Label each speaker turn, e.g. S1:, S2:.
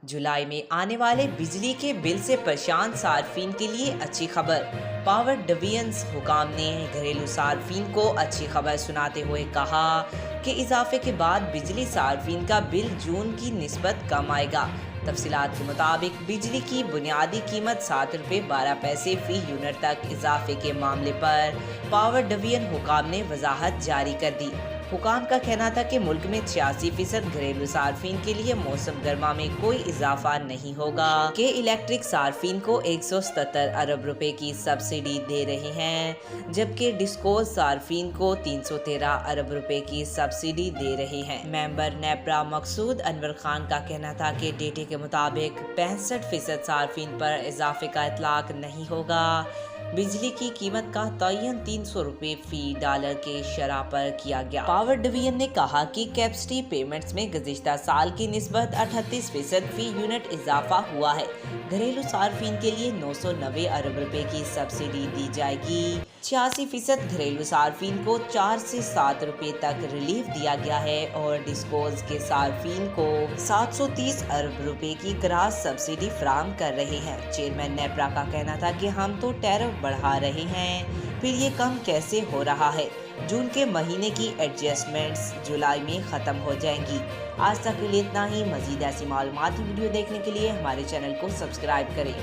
S1: जुलाई में आने वाले बिजली के बिल से परेशान सार्फिन के लिए अच्छी खबर। पावर डिवीजन हुकाम ने घरेलू सार्फिन को अच्छी खबर सुनाते हुए कहा कि इजाफे के बाद बिजली सार्फिन का बिल जून की निस्बत कम आएगा। तफसीलात के मुताबिक बिजली की बुनियादी कीमत 7 रुपये 12 पैसे फी यूनिट तक इजाफे के मामले पर पावर डिवीजन हुकाम ने वजाहत जारी कर दी। हुकाम का कहना था कि मुल्क में 86% घरेलू सार्फिन के लिए मौसम गर्मा में कोई इजाफा नहीं होगा कि इलेक्ट्रिक सार्फिन को 177 अरब रुपए की सब्सिडी दे रहे हैं, जबकि डिस्कोज सार्फिन को 313 अरब रुपए की सब्सिडी दे रहे हैं। मेंबर नेप्रा मकसूद अनवर खान का कहना था कि डेटे के मुताबिक 65% सार्फिन पर इजाफे का इतलाक नहीं होगा। बिजली की कीमत का तयन 300 रुपए फी डॉलर के शरह पर किया गया। पावर डिवीजन ने कहा कि कैपेसिटी पेमेंट्स में गुज़िश्ता साल की निस्बत 38% फी यूनिट इजाफा हुआ है। घरेलू सार्फिन के लिए 990 अरब रुपए की सब्सिडी दी जाएगी। 86% घरेलू सार्फिन को 4 से 7 रुपए तक रिलीफ दिया गया है और डिस्कोज के सार्फिन को 730 अरब रुपए की क्रॉस सब्सिडी फराहम कर रहे हैं। चेयरमैन नेप्रा का कहना था कि हम तो टैरिफ बढ़ा रहे हैं, फिर ये कम कैसे हो रहा है। जून के महीने की एडजस्टमेंट्स जुलाई में ख़त्म हो जाएंगी। आज तक के लिए इतना ही। मज़ीद ऐसी मालूमाती वीडियो देखने के लिए हमारे चैनल को सब्सक्राइब करें।